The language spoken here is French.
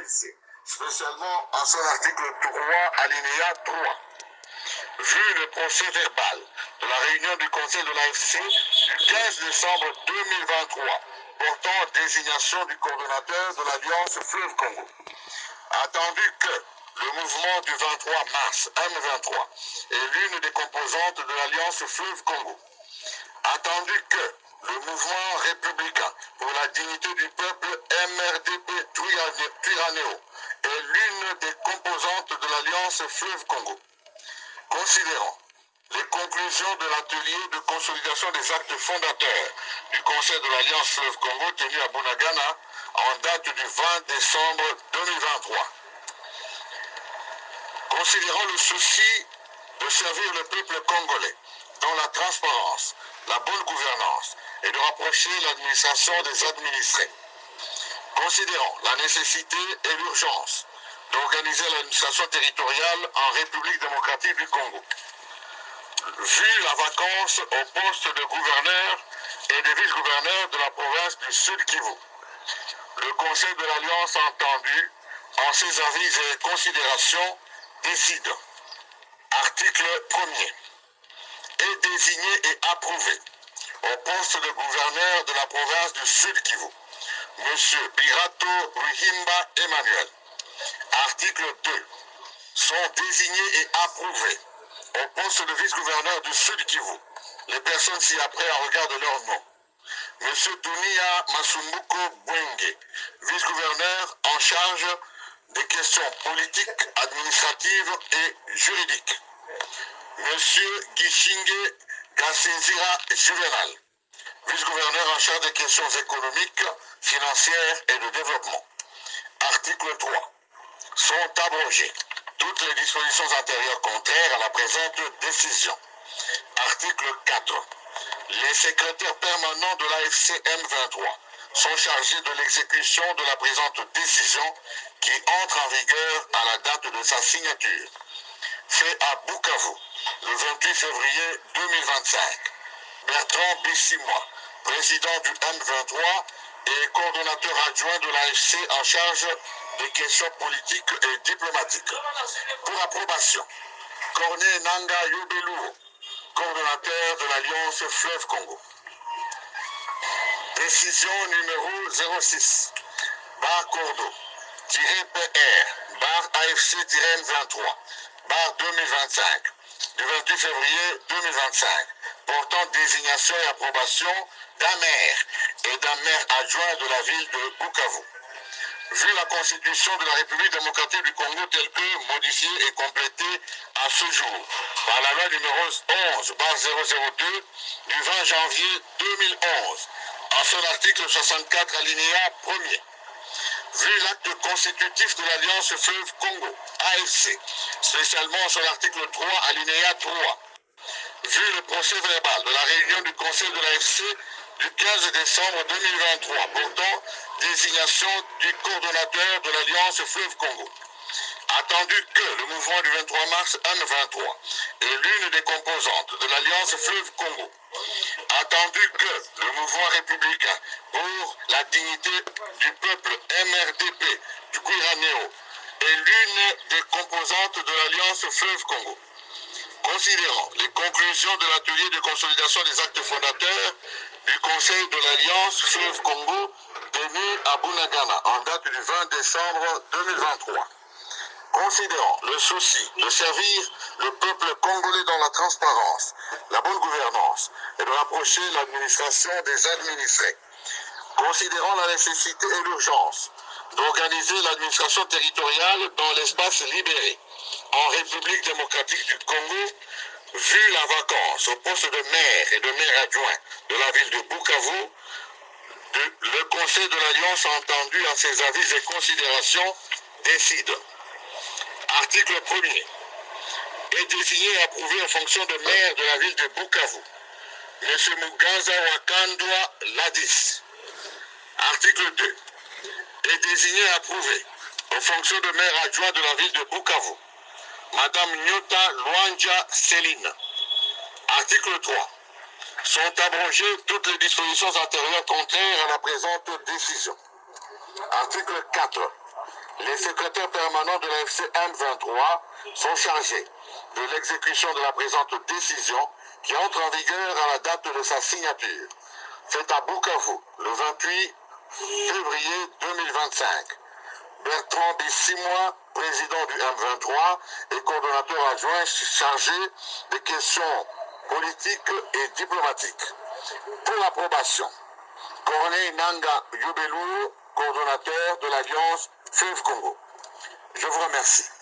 l'AFC, spécialement en son article 3, alinéa 3. Vu le procès verbal de la réunion du Conseil de l'AFC du 15 décembre 2023, portant désignation du coordonnateur de l'Alliance Fleuve Congo. Attendu que le mouvement du 23 mars M23 est l'une des composantes de l'Alliance Fleuve Congo. Attendu que le mouvement républicain pour la dignité du peuple MRDP Twirwaneho est l'une des composantes de l'Alliance Fleuve Congo. Considérant les conclusions de l'atelier de consolidation des actes fondateurs du Conseil de l'Alliance Fleuve Congo tenu à Bunagana en date du 20 décembre 2023. Considérant le souci de servir le peuple congolais dans la transparence, la bonne gouvernance et de rapprocher l'administration des administrés. Considérant la nécessité et l'urgence d'organiser l'administration territoriale en République démocratique du Congo. Vu la vacance au poste de gouverneur et de vice-gouverneur de la province du Sud Kivu, le Conseil de l'Alliance entendu, en ses avis et considérations, décide, article 1er, est désigné et approuvé au poste de gouverneur de la province du Sud Kivu, M. Birato Ruhimba Emmanuel. Article 2. Sont désignés et approuvés au poste de vice-gouverneur du Sud Kivu les personnes ci-après en regard de leur nom. M. Dunia Masumbuko Bwenge, vice-gouverneur en charge des questions politiques, administratives et juridiques. M. Gishinge Gassinzira Juvenal, vice-gouverneur en charge des questions économiques, financières et de développement. Article 3. Sont abrogées toutes les dispositions antérieures contraires à la présente décision. Article 4. Les secrétaires permanents de l'AFC M23 sont chargés de l'exécution de la présente décision qui entre en vigueur à la date de sa signature. Fait à Bukavu, le 28 février 2025. Bertrand Bissimois, président du M23 et coordonnateur adjoint de l'AFC en charge des questions politiques et diplomatiques. Pour approbation, Corneille Nanga Yobelu, coordonnateur de l'Alliance Fleuve Congo. Décision numéro 06, bar Cordo, PR, bar AFC-M23, bar 2025, du 28 février 2025, portant désignation et approbation d'un maire et d'un maire adjoint de la ville de Bukavu. Vu la Constitution de la République démocratique du Congo telle que modifiée et complétée à ce jour par la loi numéro 11/002 du 20 janvier 2011, en son article 64 alinéa 1er. Vu l'acte constitutif de l'Alliance Fleuve Congo, AFC, spécialement son article 3 alinéa 3. Vu le procès verbal de la réunion du Conseil de l'AFC du 15 décembre 2023, portant désignation du coordonnateur de l'Alliance Fleuve Congo. Attendu que le mouvement du 23 mars M23 est l'une des composantes de l'Alliance Fleuve Congo. Attendu que le mouvement républicain pour la dignité du peuple MRDP du Twirwaneho est l'une des composantes de l'Alliance Fleuve Congo. Considérant les conclusions de l'atelier de consolidation des actes fondateurs du Conseil de l'Alliance Fleuve Congo tenu à Bunagana en date du 20 décembre 2023. Considérant le souci de servir le peuple congolais dans la transparence, la bonne gouvernance et de rapprocher l'administration des administrés. Considérant la nécessité et l'urgence d'organiser l'administration territoriale dans l'espace libéré en République démocratique du Congo, vu la vacance au poste de maire et de maire adjoint de la ville de Bukavu, le Conseil de l'Alliance entendu en ses avis et considérations décide. Article 1er. Est désigné et approuvé en fonction de maire de la ville de Bukavu, M. Muganza Wakandwa Ladis. Article 2. Est désigné et approuvé en fonction de maire adjoint de la ville de Bukavu, Madame Nyota Luanja Céline. Article 3. Sont abrogées toutes les dispositions antérieures contraires à la présente décision. Article 4. Les secrétaires permanents de l'AFC M23 sont chargés de l'exécution de la présente décision qui entre en vigueur à la date de sa signature. Faite à Bukavu le 28 février 2025. Bertrand Bissimois, président du M23 et coordonnateur adjoint chargé des questions politiques et diplomatiques. Pour l'approbation, Corneille Nanga Yubelu, coordonnateur de l'Alliance Fleuve Congo. Je vous remercie.